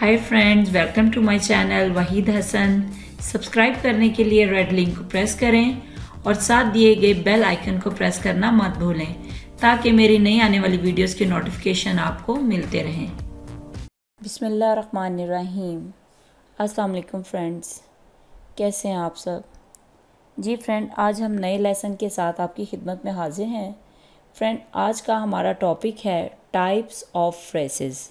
Hi friends, welcome to my channel Waheed Hasan. Subscribe करने के लिए रेड लिंक को प्रेस करें और साथ दिए गए बेल आइकन को प्रेस करना मत भूलें ताकि मेरी नई आने वाली वीडियोस के नोटिफिकेशन आपको मिलते रहें। बिस्मिल्लाहिर्रहमानिर्रहीम। अस्सलाम वालेकुम फ्रेंड्स, कैसे हैं आप सब? जी फ्रेंड, आज हम नए लेसन के साथ आपकी खिदमत में हाजिर हैं। फ्रेंड, आज का हमारा टॉपिक है टाइप्स ऑफ फ्रेजेस।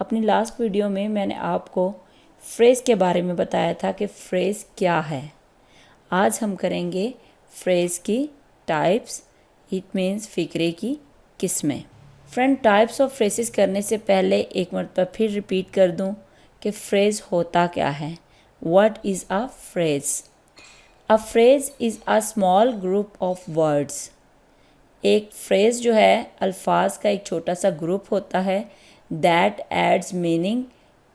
अपनी लास्ट वीडियो में मैंने आपको फ्रेज़ के बारे में बताया था कि फ्रेज़ क्या है। आज हम करेंगे फ्रेज़ की टाइप्स, इट मीन्स फ़िक्रे की किस्में। फ्रेंड, टाइप्स ऑफ फ्रेजेस करने से पहले एक मरतबा फिर रिपीट कर दूं कि फ्रेज़ होता क्या है। What is a phrase? A phrase is a small group of words. एक फ्रेज़ जो है अल्फाज का एक छोटा सा ग्रुप होता है that adds meaning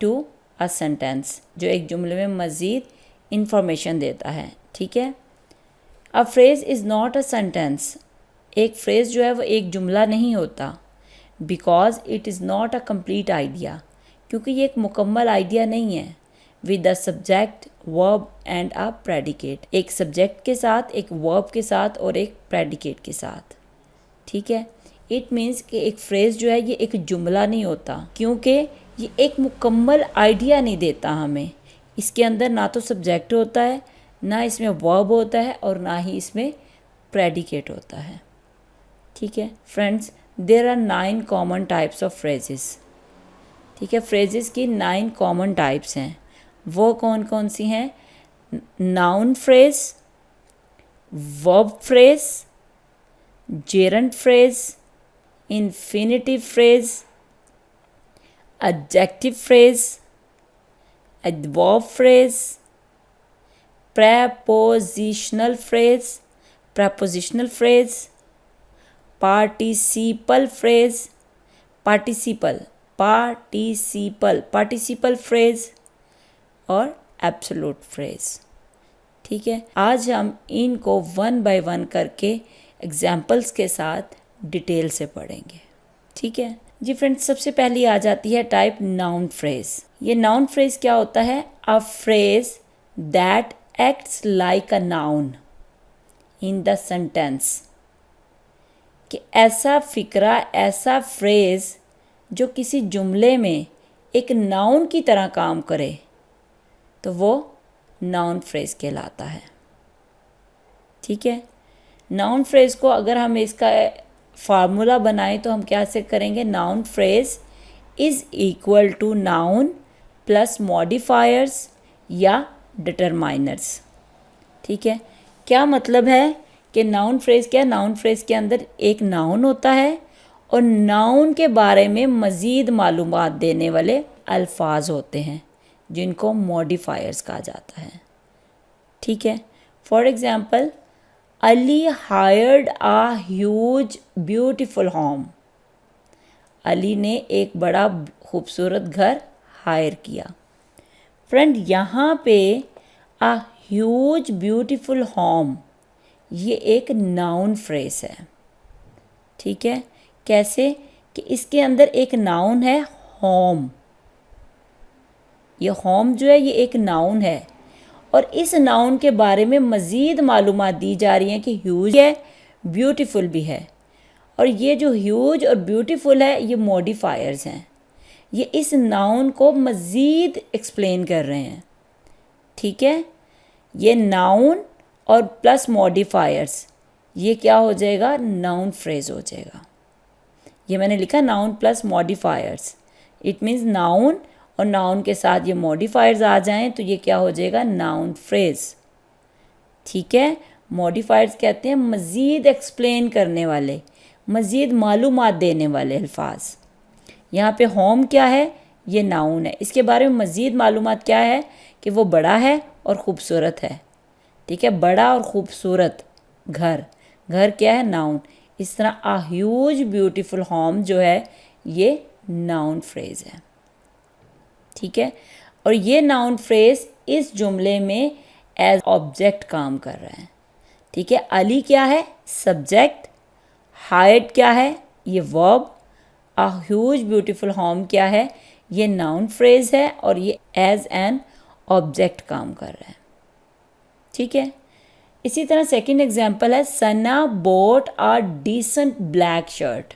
to a sentence, जो एक जुमले में मज़ीद इंफॉर्मेशन देता है। ठीक है। A phrase is not a sentence. एक फ्रेज़ जो है वो एक जुमला नहीं होता, because it is not a complete idea, क्योंकि ये एक मुकम्मल आइडिया नहीं है। With the subject, verb and a predicate, एक सब्जेक्ट के साथ, एक वर्ब के साथ और एक प्रेडिकेट के साथ। ठीक है। इट मीन्स कि एक फ्रेज़ जो है ये एक जुमला नहीं होता, क्योंकि ये एक मुकम्मल आइडिया नहीं देता हमें। इसके अंदर ना तो सब्जेक्ट होता है, ना इसमें वर्ब होता है और ना ही इसमें प्रेडिकेट होता है। ठीक है friends, there are 9 common types of phrases. ठीक है, फ्रेजेस की 9 कॉमन टाइप्स हैं। वो कौन कौन सी हैं? Noun phrase, verb phrase, gerund phrase, infinitive phrase, adjective phrase, adverb phrase, prepositional phrase, participle phrase, participle phrase और absolute phrase। ठीक है, आज हम इनको वन बाय वन करके एग्जाम्पल्स के साथ डिटेल से पढ़ेंगे। ठीक है जी फ्रेंड्स, सबसे पहली आ जाती है टाइप नाउन फ्रेज। ये नाउन फ्रेज क्या होता है? A phrase that acts like a noun in the sentence. कि ऐसा फिक्रा, ऐसा फ्रेज जो किसी जुमले में एक नाउन की तरह काम करे, तो वो नाउन फ्रेज कहलाता है। ठीक है, नाउन फ्रेज को अगर हम इसका फार्मूला बनाएं तो हम क्या से करेंगे? Noun phrase is equal to noun plus modifiers या डिटरमाइनर्स। ठीक है, क्या मतलब है कि नाउन फ्रेज क्या है? नाउन फ्रेज के अंदर एक नाउन होता है और नाउन के बारे में मज़ीद मालूमात देने वाले अल्फाज होते हैं जिनको मॉडिफायर्स कहा जाता है। ठीक है, for example, Ali hired a huge beautiful home. Ali ने एक बड़ा खूबसूरत घर हायर किया। फ्रेंड, यहाँ पे आ ह्यूज ब्यूटीफुल होम ये एक नाउन फ्रेज है। ठीक है, कैसे? कि इसके अंदर एक नाउन है होम। ये होम जो है ये एक नाउन है और इस नाउन के बारे में मज़ीद मालूमात दी जा रही हैं कि ह्यूज है, ब्यूटीफुल भी है। और ये जो ह्यूज और ब्यूटीफुल है ये मॉडिफायर्स हैं, ये इस नाउन को मज़ीद एक्सप्लेन कर रहे हैं। ठीक है, ये नाउन और प्लस मॉडिफायर्स, ये क्या हो जाएगा? नाउन फ्रेज हो जाएगा। ये मैंने लिखा noun plus modifiers, it means noun और नाउन के साथ ये मॉडिफायर्स आ जाएं तो ये क्या हो जाएगा? Noun phrase. ठीक है, मॉडिफायर्स कहते हैं मज़ीद एक्सप्लेन करने वाले, मज़ीद मालूमात देने वाले अल्फाज। यहाँ पे होम क्या है? ये नाउन है। इसके बारे में मज़ीद मालूमात क्या है? कि वो बड़ा है और ख़ूबसूरत है। ठीक है, बड़ा और ख़ूबसूरत घर, घर क्या है? नाउन। इस तरह आ ह्यूज ब्यूटीफुल होम जो है ये नाउन फ्रेज है। ठीक है, और ये नाउन फ्रेज इस जुमले में एज ऑब्जेक्ट काम कर रहा है। ठीक है, अली क्या है? सब्जेक्ट। हायर्ड क्या है? ये verb. A huge beautiful home क्या है? ये नाउन फ्रेज है और ये एज एन ऑब्जेक्ट काम कर रहा है। ठीक है, इसी तरह सेकंड एग्जांपल है Sana bought a decent black shirt.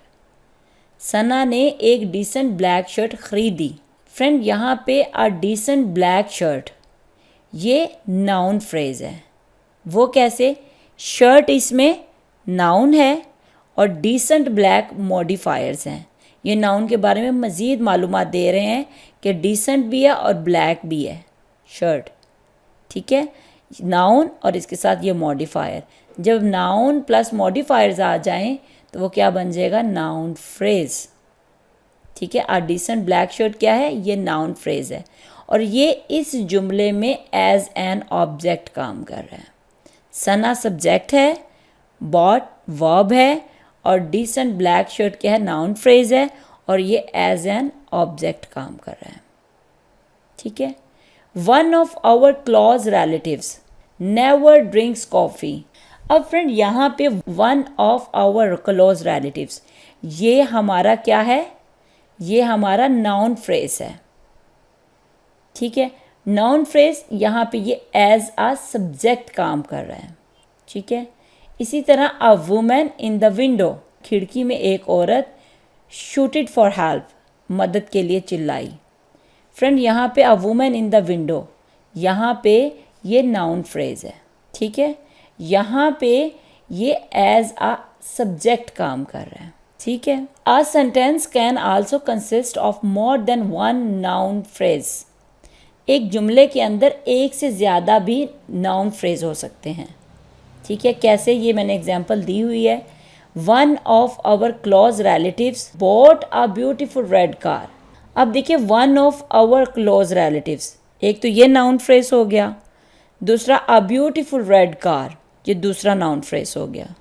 Sana ने एक डिसेंट ब्लैक शर्ट खरीदी। फ्रेंड, यहाँ पे अ डिसेंट ब्लैक शर्ट ये नाउन फ्रेज है। वो कैसे? शर्ट इसमें नाउन है और डिसेंट ब्लैक मॉडिफायर्स हैं। ये नाउन के बारे में मज़ीद मालूमात दे रहे हैं कि डिसेंट भी है और ब्लैक भी है शर्ट। ठीक है, नाउन और इसके साथ ये मॉडिफायर। जब नाउन प्लस मॉडिफायर्स आ जाएं तो वो क्या बन जाएगा? Noun phrase. ठीक है, अ डिसेंट ब्लैक शर्ट क्या है? ये नाउन फ्रेज है और ये इस जुमले में एज एन ऑब्जेक्ट काम कर रहा है। सना सब्जेक्ट है, बॉट वर्ब है और डिसेंट ब्लैक शर्ट क्या है? नाउन फ्रेज है और ये एज एन ऑब्जेक्ट काम कर रहा है। ठीक है, one of our close relatives never drinks coffee. अब फ्रेंड, यहाँ पे one of our close relatives ये हमारा क्या है? ये हमारा नाउन फ्रेज है। ठीक है, नाउन फ्रेज यहाँ पे ये एज अ सब्जेक्ट काम कर रहा है। ठीक है, इसी तरह a women in the window, खिड़की में एक औरत शूटेड फॉर हेल्प, मदद के लिए चिल्लाई। फ्रेंड, यहाँ पे a women in the window, यहाँ पे ये नाउन फ्रेज है। ठीक है, यहाँ पे ये एज अ सब्जेक्ट काम कर रहा है। ठीक है, a sentence can also consist of more than one noun phrase. एक जुमले के अंदर एक से ज़्यादा भी नाउन फ्रेज हो सकते हैं। ठीक है, कैसे? ये मैंने एग्जांपल दी हुई है। One of our close relatives bought a beautiful red car. अब देखिए, one of our close relatives, एक तो ये नाउन फ्रेज हो गया, दूसरा अ ब्यूटीफुल रेड कार, ये दूसरा नाउन फ्रेज हो गया।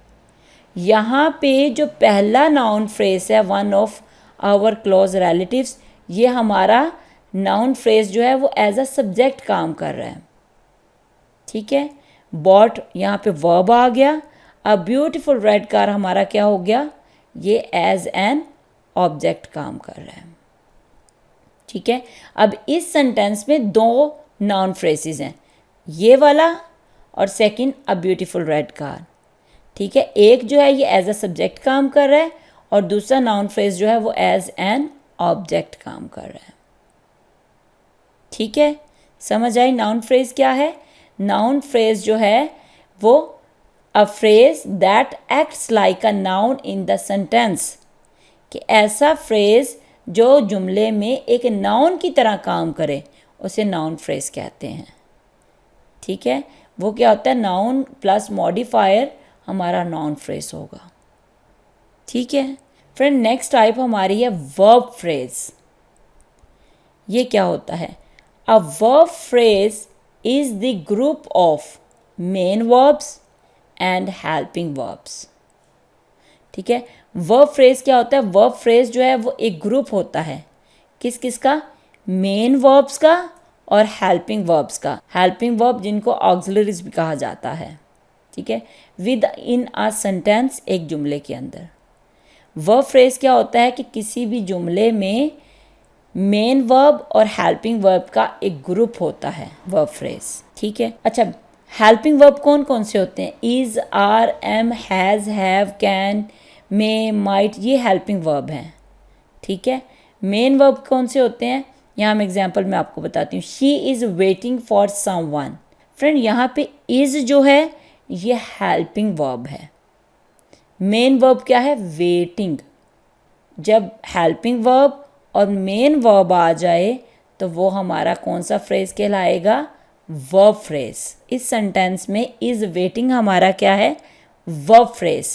यहाँ पे जो पहला नाउन फ्रेज है one of our close relatives, ये हमारा नाउन फ्रेज जो है वो एज अ सब्जेक्ट काम कर रहा है। ठीक है, बॉट यहाँ पे वर्ब आ गया। अ ब्यूटीफुल रेड कार हमारा क्या हो गया? ये एज एन ऑब्जेक्ट काम कर रहा है। ठीक है, अब इस सेंटेंस में दो नाउन फ्रेजेस हैं, ये वाला और सेकंड अ ब्यूटीफुल रेड कार। ठीक है, एक जो है ये एज अ सब्जेक्ट काम कर रहा है और दूसरा नाउन फ्रेज जो है वो एज एन ऑब्जेक्ट काम कर रहा है। ठीक है, समझ आई नाउन फ्रेज क्या है? नाउन फ्रेज जो है वो a phrase that acts like a noun in the sentence, कि ऐसा फ्रेज जो जुमले में एक नाउन की तरह काम करे उसे नाउन फ्रेज कहते हैं। ठीक है, वो क्या होता है? नाउन प्लस मॉडिफायर हमारा नाउन फ्रेज होगा। ठीक है फ्रेंड, नेक्स्ट टाइप हमारी है वर्ब फ्रेज। ये क्या होता है? A verb phrase is the group of main verbs and helping verbs. ठीक है, वर्ब फ्रेज क्या होता है? वर्ब फ्रेज जो है वो एक ग्रुप होता है, किस किस का? मेन वर्ब्स का और हेल्पिंग वर्ब्स का। हेल्पिंग वर्ब जिनको ऑक्सिलरीज भी कहा जाता है। ठीक है, विद इन अ सेंटेंस, एक जुमले के अंदर। वर्ब फ्रेज क्या होता है कि किसी भी जुमले में मेन वर्ब और हेल्पिंग वर्ब का एक ग्रुप होता है वर्ब फ्रेज। ठीक है, अच्छा, हेल्पिंग वर्ब कौन कौन से होते हैं? Is, are, am, has, have, can, may, might, ये हेल्पिंग वर्ब हैं। ठीक है, मेन वर्ब कौन से होते हैं? यहाँ मैं एग्जांपल में आपको बताती हूँ। She is waiting for someone. Friend, यहाँ पे इज़ जो है ये हेल्पिंग वर्ब है। मेन वर्ब क्या है? वेटिंग। जब हेल्पिंग वर्ब और मेन वर्ब आ जाए तो वो हमारा कौन सा फ्रेज कहलाएगा? Verb phrase. इस सेंटेंस में इज़ वेटिंग हमारा क्या है? वर्ब फ्रेज,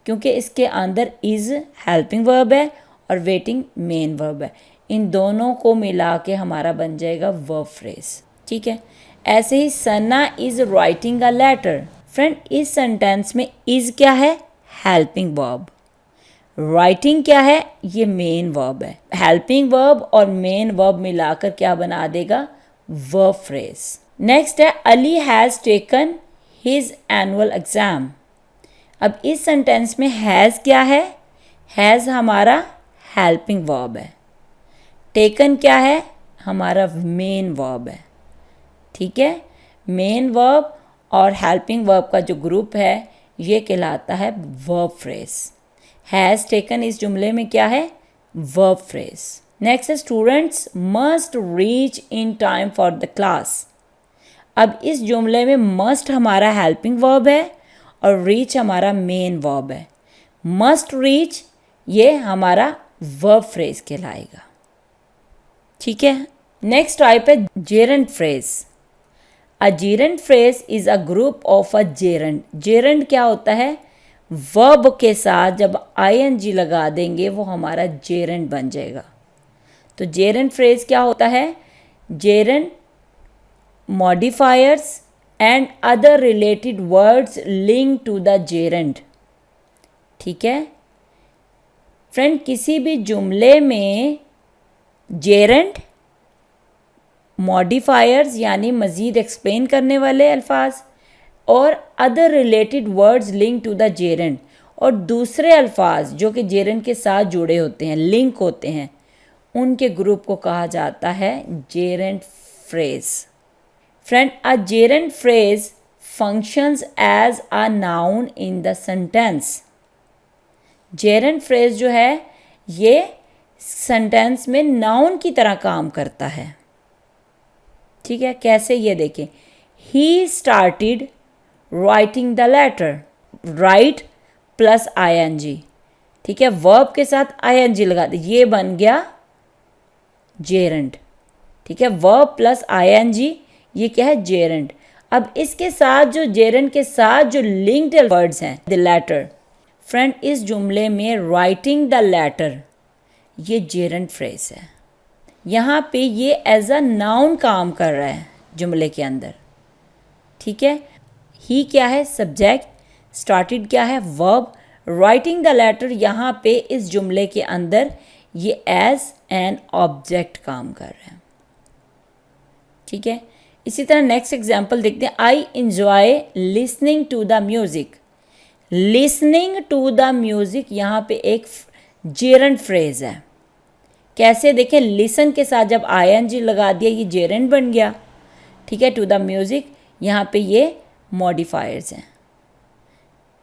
क्योंकि इसके अंदर इज़ हेल्पिंग वर्ब है और वेटिंग मेन वर्ब है। इन दोनों को मिला के हमारा बन जाएगा वर्ब फ्रेज। ठीक है, ऐसे ही Sana is writing a letter. Friend, इस सेंटेंस में इज़ क्या है? Helping verb. राइटिंग क्या है? ये मेन वर्ब है। हेल्पिंग वर्ब और मेन वर्ब मिलाकर क्या बना देगा? Verb phrase. नेक्स्ट है Ali has taken his annual exam. अब इस सेंटेंस में हैज़ क्या है? हैज़ हमारा हेल्पिंग वर्ब है। टेकन क्या है? हमारा मेन वर्ब है, ठीक है। मेन वर्ब और हेल्पिंग वर्ब का जो ग्रुप है ये कहलाता है वर्ब फ्रेज। हैज़ टेकन इस जुमले में क्या है? Verb phrase. नेक्स्ट है students must reach in time for the class. अब इस जुमले में मस्ट हमारा हेल्पिंग वर्ब है और रीच हमारा मेन वर्ब है। मस्ट रीच ये हमारा वर्ब फ्रेज कहलाएगा, ठीक है। नेक्स्ट टाइप है Geraint phrase. A Geraint phrase is a group of a Geraint. Geraint क्या होता है? वर्ब के साथ जब आईएनजी लगा देंगे वो हमारा जेरेंट बन जाएगा। तो जेरेंट फ्रेज क्या होता है? Geraint modifiers and other related words linked to the gerund, ठीक है फ्रेंड। किसी भी जुमले में जेरेंट, मॉडिफायर्स यानी मज़ीद एक्सप्लेन करने वाले अल्फाज और other related words link to the gerund, और दूसरे अल्फाज जो कि जेरेंट के साथ जुड़े होते हैं, लिंक होते हैं, उनके ग्रुप को कहा जाता है Geraint phrase. Friend, a gerund phrase functions as a noun in the sentence. gerund phrase जो है ये सेंटेंस में नाउन की तरह काम करता है, ठीक है। कैसे? ये देखें, he started writing the letter, write plus ing, ठीक है। वर्ब के साथ ing लगा दे, ये बन गया gerund, ठीक है। वर्ब प्लस ing ये क्या है? जेरेंट। अब इसके साथ जो जेरेंट के साथ जो लिंक्ड वर्ड्स हैं, द लेटर, फ्रेंड इस जुमले में राइटिंग द लेटर ये जेरेंट फ्रेज है। यहाँ पे ये एज अ नाउन काम कर रहा है जुमले के अंदर, ठीक है। ही क्या है? सब्जेक्ट। स्टार्टेड क्या है? वर्ब। राइटिंग द लेटर यहाँ पे इस जुमले के अंदर ये एज एन ऑब्जेक्ट काम कर रहा है, ठीक है। इसी तरह नेक्स्ट एग्जाम्पल देखते हैं। I enjoy listening to the music. Listening to the music यहाँ पे एक जेरेंट फ्रेज है। कैसे? देखें, लिसन के साथ जब आईएनजी लगा दिया ये जेरेंट बन गया, ठीक है। टू द म्यूज़िक यहाँ पे ये मॉडिफायर्स हैं,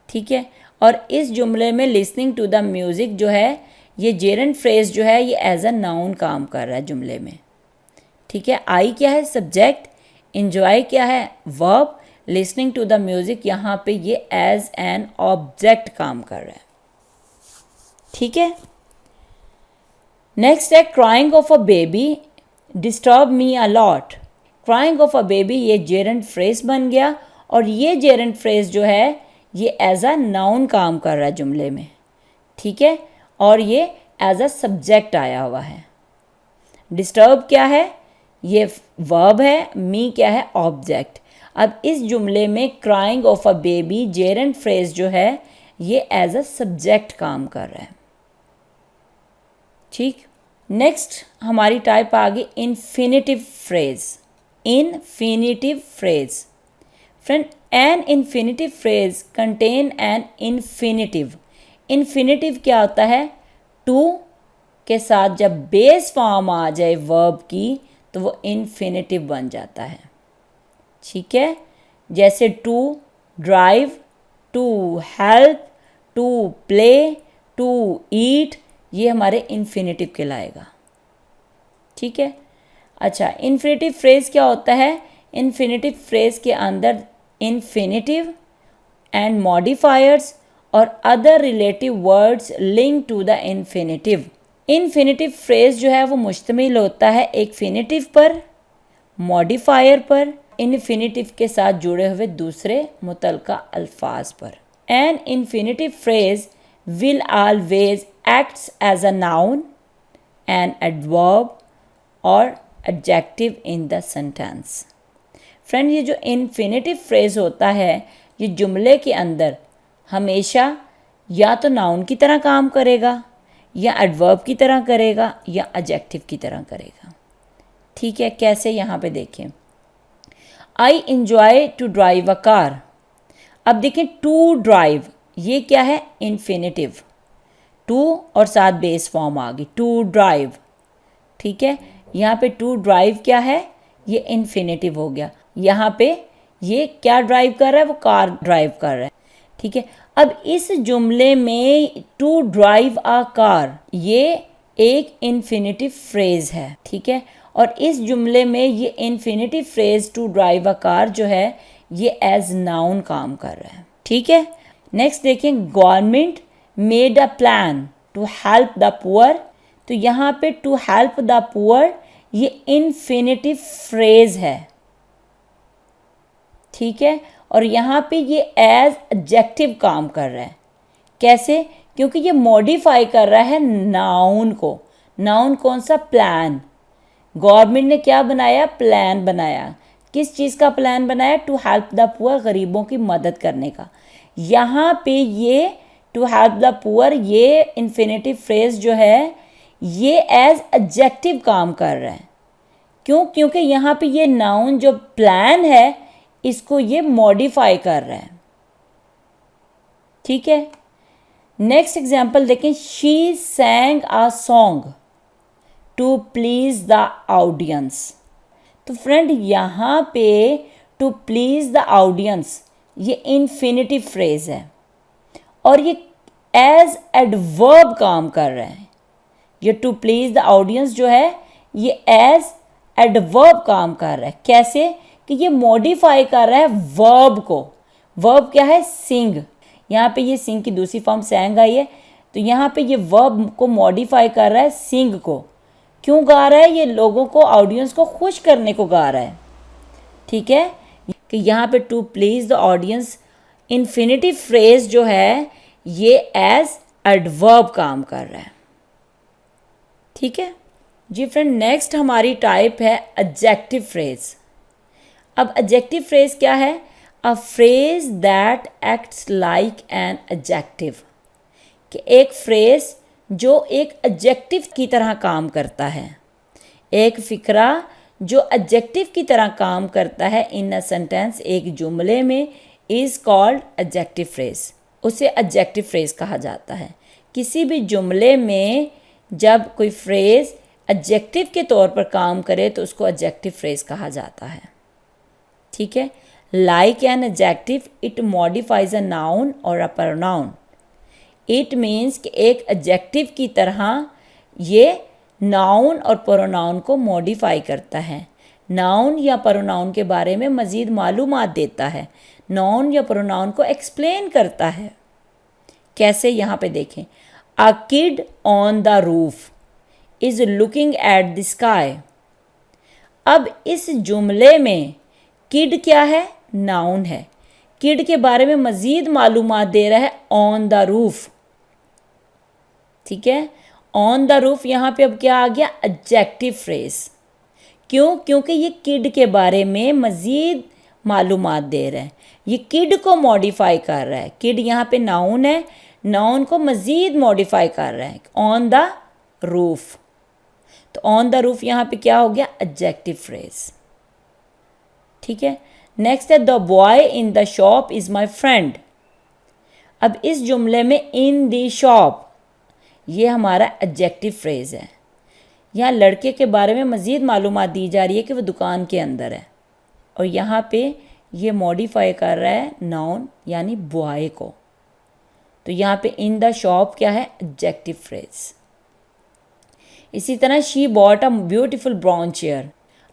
ठीक है। और इस जुमले में लिसनिंग टू द म्यूज़िक जो है ये जेरेंट फ्रेज जो है ये एज अ नाउन काम कर रहा है जुमले में, ठीक है। आई क्या है? सब्जेक्ट। इंजॉय क्या है? Verb. Listening to the music यहाँ पे ये एज एन ऑब्जेक्ट काम कर रहा है, ठीक है। नेक्स्ट है crying of a baby disturb me a lot. Crying of a baby ये जेरेंट फ्रेज बन गया और ये जेरेंट फ्रेज जो है ये एज अ नाउन काम कर रहा है जुमले में, ठीक है। और ये एज अ सब्जेक्ट आया हुआ है। डिस्टर्ब क्या है? ये वर्ब है। मी क्या है? ऑब्जेक्ट। अब इस जुमले में crying of a baby Geraint phrase जो है ये एज अ सब्जेक्ट काम कर रहा है, ठीक। नेक्स्ट हमारी टाइप आ गई infinitive phrase. Infinitive phrase friend, an infinitive phrase contain an infinitive. Infinitive क्या होता है? टू के साथ जब बेस फॉर्म आ जाए वर्ब की तो वो इन्फिनिटिव बन जाता है, ठीक है। जैसे to drive, to help, to play, to eat, ये हमारे इन्फिनिटिव कहलाएगा, ठीक है। अच्छा, इन्फिनिटिव फ्रेज क्या होता है? इन्फिनिटिव फ्रेज के अंदर इन्फिनिटिव एंड मॉडिफायर्स और other relative words link to the infinitive. Infinitive phrase जो है वो मुश्तमिल होता है एक फिनिटिव पर, मॉडिफायर पर, इन्फिनिटिव के साथ जुड़े हुए दूसरे मुतलका अल्फाज पर। An infinitive phrase will always acts as a noun, an adverb और adjective in the sentence. Friend, ये जो इन्फिनिटिव फ्रेज होता है ये जुमले के अंदर हमेशा या तो नाउन की तरह काम करेगा या एडवर्ब की तरह करेगा या एडजेक्टिव की तरह करेगा, ठीक है। कैसे? यहाँ पे देखें, I enjoy to drive a car. अब देखें टू ड्राइव ये क्या है? इन्फिनिटिव। टू और साथ बेस फॉर्म आ गई टू ड्राइव, ठीक है। यहाँ पे टू ड्राइव क्या है, ये इन्फिनेटिव हो गया। यहाँ पे ये क्या ड्राइव कर रहा है, वो कार ड्राइव कर रहा है, ठीक है। अब इस जुमले में टू ड्राइव अ कार ये एक इन्फिनेटिव फ्रेज है, ठीक है। और इस जुमले में ये infinitive phrase to drive a car जो है ये एज नाउन काम कर रहा है, ठीक है। नेक्स्ट देखें, government made a plan to help the poor. तो यहाँ पे टू हेल्प द पुअर ये इन्फिनेटिव फ्रेज है, ठीक है। और यहाँ पे ये एज एडजेक्टिव काम कर रहा है। कैसे? क्योंकि ये मॉडिफाई कर रहा है नाउन को। नाउन कौन सा? प्लान। गवर्नमेंट ने क्या बनाया? प्लान बनाया। किस चीज़ का प्लान बनाया? टू हेल्प द पुअर, गरीबों की मदद करने का। यहाँ पे ये टू हेल्प द पुअर ये इन्फिनेटिव फ्रेज जो है ये एज एडजेक्टिव काम कर रहा है। क्यों? क्योंकि यहाँ पे ये नाउन जो प्लान है इसको ये मॉडिफाई कर रहा है, ठीक है। नेक्स्ट एग्जाम्पल देखें, she sang a song to please the audience. तो फ्रेंड यहाँ पे टू प्लीज द ऑडियंस ये इन्फिनेटिव फ्रेज है और ये एज एडवर्ब काम कर रहा है। ये टू प्लीज द ऑडियंस जो है ये एज एडवर्ब काम कर रहा है। कैसे? कि ये मॉडिफाई कर रहा है वर्ब को। वर्ब क्या है? सिंग। यहाँ पे ये सिंग की दूसरी फॉर्म सैंग आई है, तो यहाँ पे ये वर्ब को मॉडिफाई कर रहा है सिंग को। क्यों गा रहा है? ये लोगों को, ऑडियंस को खुश करने को गा रहा है, ठीक है। कि यहाँ पे to please the audience infinitive phrase जो है ये एज एडवर्ब काम कर रहा है, ठीक है जी। फ्रेंड नेक्स्ट हमारी टाइप है एडजेक्टिव फ्रेज। अब एडजेक्टिव फ्रेज क्या है? A phrase that acts like an adjective. कि एक फ्रेज जो एक एडजेक्टिव की तरह काम करता है। एक फिक्रा जो एडजेक्टिव की तरह काम करता है इन अ सेंटेंस, एक जुमले में, इज़ कॉल्ड एडजेक्टिव फ्रेज। उसे एडजेक्टिव फ्रेज कहा जाता है। किसी भी जुमले में जब कोई फ्रेज एडजेक्टिव के तौर पर काम करे तो उसको एडजेक्टिव फ्रेज कहा जाता है, ठीक है। Like an adjective it modifies a noun और अ प्रोनाउन। इट मीन्स कि एक एडजेक्टिव की तरह ये नाउन और प्रोनाउन को मॉडिफाई करता है। नाउन या प्रोनाउन के बारे में मज़ीद मालूमात देता है। नाउन या प्रोनाउन को एक्सप्लेन करता है। कैसे? यहाँ पे देखें, a kid on the roof is looking at the sky. अब इस जुमले में किड क्या है? नाउन है। किड के बारे में मज़ीद मालूमात दे रहा है ऑन द रूफ, ठीक है। ऑन द रूफ यहाँ पे अब क्या आ गया? Adjective phrase. क्यों? क्योंकि ये किड के बारे में मज़ीद मालूमात दे रहा है। ये किड को मॉडिफाई कर रहा है। किड यहाँ पे नाउन है, नाउन को मज़ीद मॉडिफाई कर रहा है ऑन द रूफ। तो ऑन द रूफ यहाँ पे क्या हो गया? एडजेक्टिव फ्रेज, ठीक है। नेक्स्ट है, the boy in the shop is my friend. अब इस जुमले में इन द शॉप ये हमारा एडजेक्टिव फ्रेज है। यहाँ लड़के के बारे में मज़ीद मालूमात दी जा रही है कि वो दुकान के अंदर है और यहाँ पे ये मॉडिफाई कर रहा है नाउन यानी बॉय को। तो यहाँ पे इन द शॉप क्या है? Adjective phrase. इसी तरह she bought a beautiful brown chair.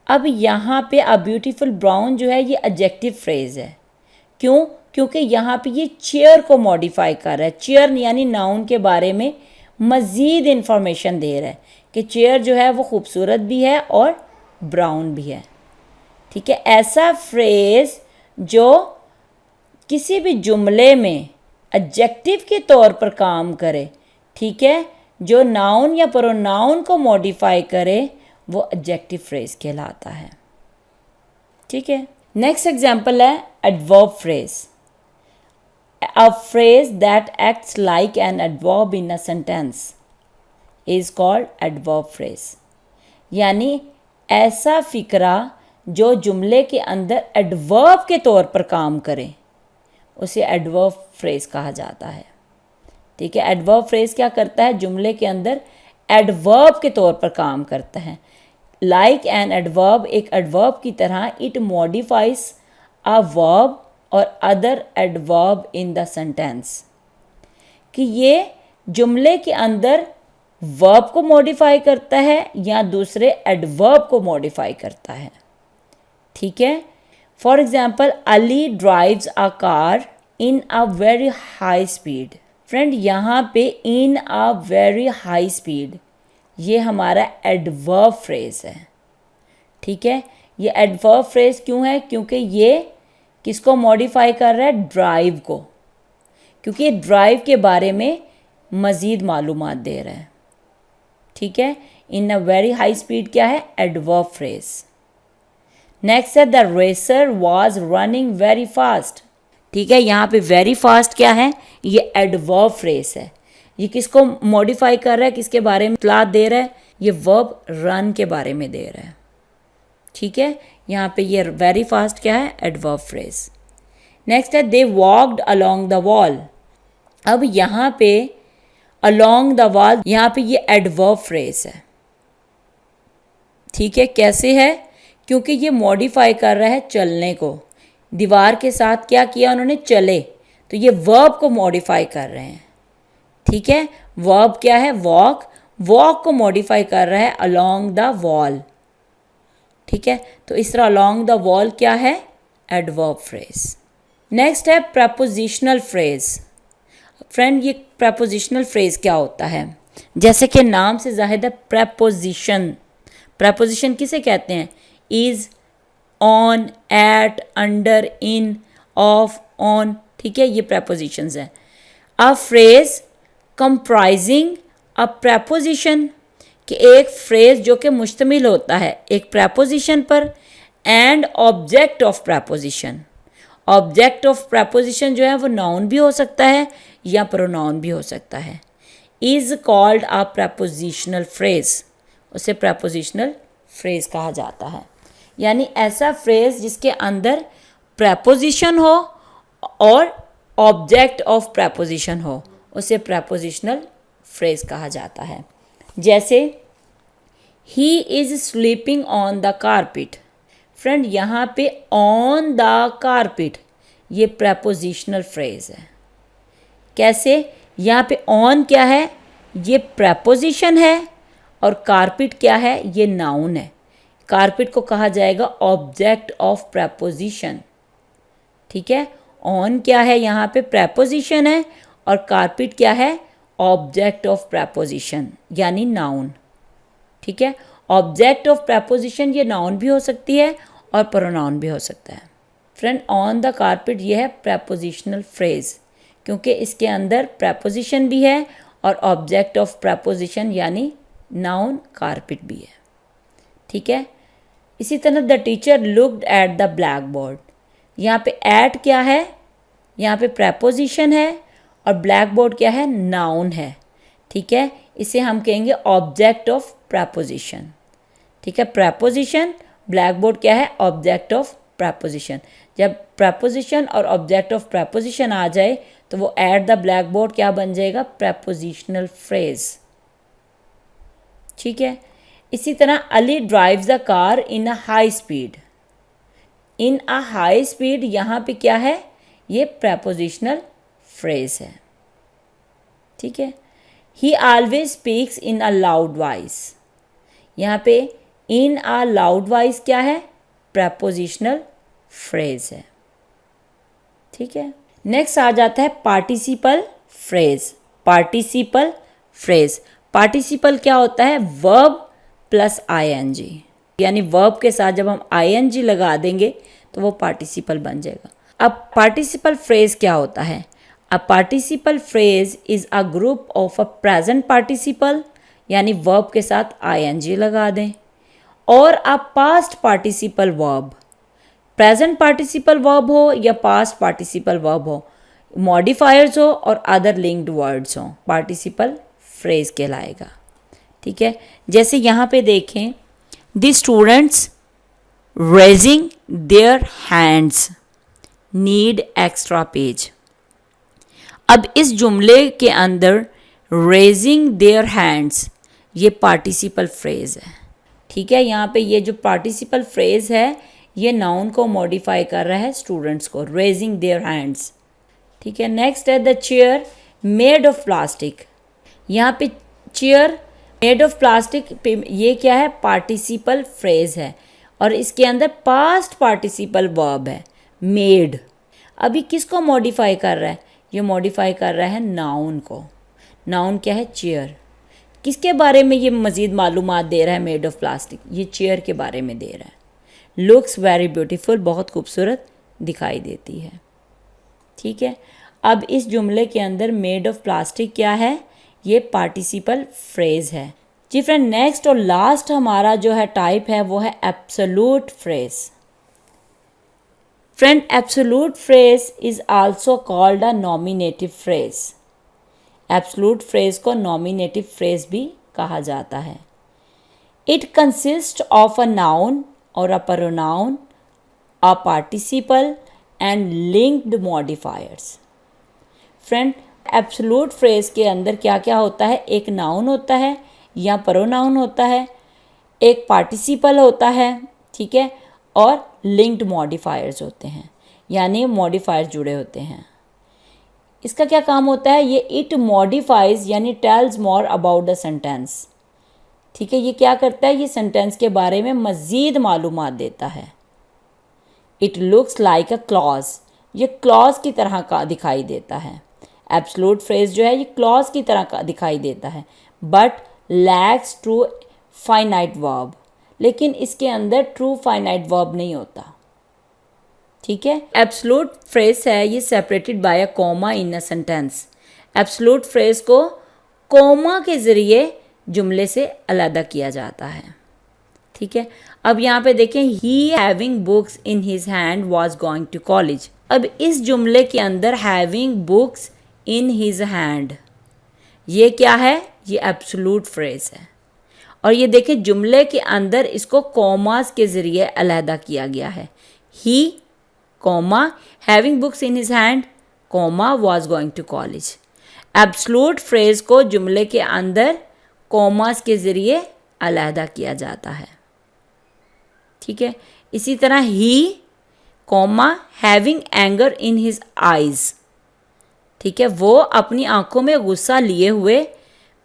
अब यहाँ पे अ ब्यूटीफुल ब्राउन जो है ये एडजेक्टिव फ्रेज है। क्यों? क्योंकि यहाँ पे ये चेयर को मॉडिफाई कर रहा है। चेयर यानी नाउन के बारे में मज़ीद इन्फॉर्मेशन दे रहा है कि चेयर जो है वो खूबसूरत भी है और ब्राउन भी है, ठीक है। ऐसा फ्रेज जो किसी भी जुमले में एडजेक्टिव के तौर पर काम करे, ठीक है, जो नाउन या प्रोनाउन को मॉडिफाई करे वो एडजेक्टिव फ्रेज कहलाता है, ठीक है। नेक्स्ट एग्जाम्पल है adverb phrase. A phrase that acts like an adverb in a sentence is called adverb phrase. यानी ऐसा फिक्रा जो जुमले के अंदर एडवर्ब के तौर पर काम करे उसे एडवर्ब फ्रेज कहा जाता है, ठीक है। एडवर्ब फ्रेज क्या करता है? जुमले के अंदर एडवर्ब के तौर पर काम करता है। लाइक एन एडवर्ब, एक एडवर्ब की तरह, इट मॉडिफाइज अ वर्ब और other adverb in the sentence, कि ये जुमले के अंदर वर्ब को मॉडिफाई करता है या दूसरे एडवर्ब को मॉडिफाई करता है। ठीक है, for example, Ali drives a car in a very high speed. Friend, यहाँ पे इन अ वेरी हाई स्पीड ये हमारा एडवर्ब फ्रेज है। ठीक है, ये एडवर्ब फ्रेज क्यों है? क्योंकि ये किसको मॉडिफाई कर रहा है? ड्राइव को, क्योंकि ये ड्राइव के बारे में मज़ीद मालूमात दे रहा है। ठीक है, इन अ वेरी हाई स्पीड क्या है? Adverb phrase. नेक्स्ट है the racer was running very fast. ठीक है, यहाँ पे वेरी फास्ट क्या है? ये एडवर्ब फ्रेज है। ये किसको मॉडिफाई कर रहा है? किसके बारे में इत्तला दे रहा है? ये वर्ब रन के बारे में दे रहा है। ठीक है, यहाँ पे ये वेरी फास्ट क्या है? Adverb phrase. नेक्स्ट है दे वॉक्ड अलोंग द वॉल। अब यहाँ पे अलोंग द वॉल, यहाँ पे ये एडवर्ब फ्रेज है। ठीक है, कैसे है? क्योंकि ये मॉडिफाई कर रहा है चलने को। दीवार के साथ क्या किया उन्होंने? चले, तो ये वर्ब को मॉडिफाई कर रहे हैं। ठीक है, वर्ब क्या है? वॉक, वॉक को मॉडिफाई कर रहा है अलोंग द वॉल। ठीक है, तो इस तरह अलोंग द वॉल क्या है? Adverb phrase. नेक्स्ट है प्रपोजिशनल फ्रेज। फ्रेंड, ये प्रपोजिशनल फ्रेज क्या होता है? जैसे कि नाम से जाहिर है, प्रपोजिशन। प्रपोजिशन किसे कहते हैं? Is, on, at, under, in, of, on. ठीक है, ये प्रपोजिशंस हैं। A phrase comprising a preposition, कि एक फ्रेज जो कि मुश्तमिल होता है एक प्रपोजिशन पर, and object of preposition. Object of preposition जो है वो नाउन भी हो सकता है या प्रोनाउन भी हो सकता है। Is called a prepositional phrase, उसे प्रपोजिशनल फ्रेज कहा जाता है। यानी ऐसा फ्रेज जिसके अंदर प्रपोजिशन हो और ऑब्जेक्ट ऑफ प्रपोजिशन हो, उसे प्रपोजिशनल फ्रेज कहा जाता है। जैसे he is sleeping on the carpet. Friend, यहाँ पे ऑन द कारपेट ये प्रपोजिशनल फ्रेज है। कैसे? यहाँ पे ऑन क्या है? ये प्रपोजिशन है, और कारपेट क्या है? ये नाउन है। कारपेट को कहा जाएगा ऑब्जेक्ट ऑफ प्रपोजिशन। ठीक है, ऑन क्या है? यहाँ पे प्रपोजिशन है, और कारपेट क्या है? ऑब्जेक्ट ऑफ प्रपोजिशन यानी नाउन। ठीक है, ऑब्जेक्ट ऑफ प्रपोजिशन ये नाउन भी हो सकती है और प्रोनाउन भी हो सकता है। फ्रेंड, ऑन द कारपेट ये है प्रपोजिशनल फ्रेज, क्योंकि इसके अंदर प्रपोजिशन भी है और ऑब्जेक्ट ऑफ प्रपोजिशन यानी नाउन कारपेट भी है। ठीक है, इसी तरह the teacher looked at the black board. यहाँ पे एट क्या है? यहाँ पे प्रपोजिशन है, और ब्लैक बोर्ड क्या है? नाउन है। ठीक है, इसे हम कहेंगे ऑब्जेक्ट ऑफ प्रपोजिशन। ठीक है, प्रपोजिशन, ब्लैक बोर्ड क्या है? Object of preposition. जब प्रपोजिशन और ऑब्जेक्ट ऑफ प्रपोजिशन आ जाए तो वो एट द ब्लैक बोर्ड क्या बन जाएगा? Prepositional phrase. ठीक है, इसी तरह Ali drives the car in a high speed. In a high speed यहाँ पे क्या है? ये प्रपोजिशनल फ्रेज है। ठीक है, ही always speaks in a loud voice. यहाँ पे इन अ लाउड वॉइस क्या है? प्रपोजिशनल फ्रेज है। ठीक है, नेक्स्ट आ जाता है participle phrase. Participle phrase, participle क्या होता है? वर्ब प्लस आईएनजी, यानी वर्ब के साथ जब हम आईएनजी लगा देंगे तो वो पार्टिसिपल बन जाएगा। अब पार्टिसिपल फ्रेज क्या होता है? A participle phrase is a group of a present participle, यानी वर्ब के साथ आईएनजी लगा दें, और a past participle verb. Present participle verb हो या पास्ट पार्टिसिपल वर्ब हो, मॉडिफायर्स हो और अदर लिंक्ड वर्ड्स हो, पार्टिसिपल फ्रेज कहलाएगा। ठीक है, जैसे यहाँ पे देखें, the students raising their hands need extra page. अब इस जुमले के अंदर रेजिंग देयर हैंड्स ये पार्टिसिपल फ्रेज़ है। ठीक है, यहाँ पे ये जो पार्टिसिपल फ्रेज़ है ये नाउन को मॉडिफाई कर रहा है स्टूडेंट्स को, रेजिंग देयर हैंड्स। ठीक है, नेक्स्ट है the chair made of plastic. यहाँ पे चेयर मेड ऑफ प्लास्टिक, ये क्या है, पार्टिसिपल फ्रेज है और इसके अंदर पास्ट पार्टिसिपल वर्ब है मेड। अभी किसको मॉडिफाई कर रहा है, ये मॉडिफाई कर रहा है नाउन को। नाउन क्या है, चेयर। किसके बारे में ये मज़ीद मालूमात दे रहा है, मेड ऑफ प्लास्टिक, ये चेयर के बारे में दे रहा है। लुक्स वेरी ब्यूटीफुल, बहुत खूबसूरत दिखाई देती है। ठीक है, अब इस जुमले के अंदर मेड ऑफ प्लास्टिक क्या है, ये पार्टिसिपल फ्रेज है। जी फ्रेंड, नेक्स्ट और लास्ट हमारा जो है टाइप है वो है absolute phrase. Friend, absolute phrase is also called a nominative phrase. Absolute phrase को नॉमिनेटिव फ्रेज भी कहा जाता है। It consist of a noun और a pronoun, a participle and linked modifiers. Friend, absolute phrase के अंदर क्या क्या होता है, एक नाउन होता है या प्रोनाउन होता है, एक पार्टिसिपल होता है, ठीक है, और लिंक्ड मॉडिफायर्स होते हैं, यानी मॉडिफायर्स जुड़े होते हैं। इसका क्या काम होता है, ये इट मॉडिफाइज यानी tells more about the sentence. ठीक है, ये क्या करता है, ये सेंटेंस के बारे में मज़ीद मालूमात देता है। It looks like a clause, ये क्लॉज की तरह का दिखाई देता है। एब्सोल्यूट फ्रेज जो है ये क्लॉज की तरह का दिखाई देता है, but lakhs true finite verb, लेकिन इसके अंदर ट्रू फाइनाइट वर्ब नहीं होता। ठीक है, एब्सोल्यूट फ्रेज है ये separated by a comma in a sentence. Absolute phrase को कॉमा के ज़रिए जुमले से अलग किया जाता है। ठीक है, अब यहाँ पे देखें, he having books in his hand was going to college. अब इस जुमले के अंदर having books in his hand, ये क्या है, ये एब्सोल्यूट फ्रेज है। और ये देखें जुमले के अंदर इसको कॉमास के ज़रिए अलहदा किया गया है। He comma having books in his hand comma was going to college. Absolute phrase को जुमले के अंदर कॉमास के ज़रिए अलहदा किया जाता है। ठीक है, इसी तरह ही comma having anger in his eyes, ठीक है, वो अपनी आंखों में गुस्सा लिए हुए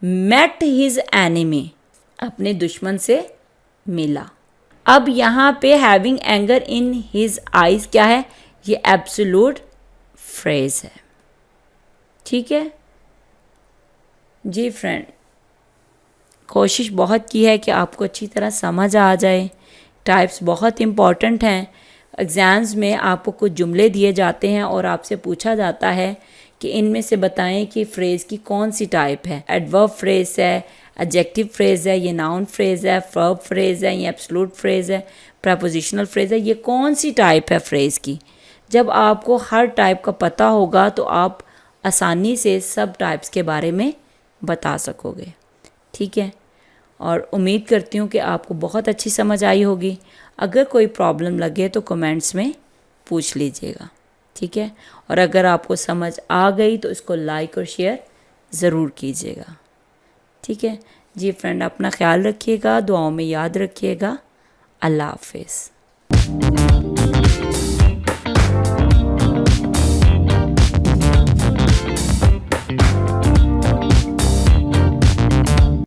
मेट हिज एनिमी, अपने दुश्मन से मिला। अब यहाँ पे having anger in his eyes क्या है, ये एब्सोल्यूट फ्रेज है। ठीक है जी फ्रेंड, कोशिश बहुत की है कि आपको अच्छी तरह समझ आ जाए। टाइप्स बहुत इम्पॉर्टेंट हैं। एग्ज़ाम्स में आपको कुछ जुमले दिए जाते हैं और आपसे पूछा जाता है कि इनमें से बताएं कि फ्रेज़ की कौन सी टाइप है। एडवर्ब फ्रेज़ है, एडजेक्टिव फ्रेज़ है, ये नाउन फ्रेज़ है, वर्ब फ्रेज़ है, ये एब्सोल्यूट फ्रेज़ है, प्रपोजिशनल फ्रेज़ है, ये कौन सी टाइप है फ्रेज़ की। जब आपको हर टाइप का पता होगा तो आप आसानी से सब टाइप्स के बारे में बता सकोगे। ठीक है, और उम्मीद करती हूँ कि आपको बहुत अच्छी समझ आई होगी। अगर कोई प्रॉब्लम लगे तो कमेंट्स में पूछ लीजिएगा। ठीक है, और अगर आपको समझ आ गई तो इसको लाइक और शेयर ज़रूर कीजिएगा। ठीक है जी फ्रेंड, अपना ख्याल रखिएगा, दुआओं में याद रखिएगा। अल्लाह हाफिज़।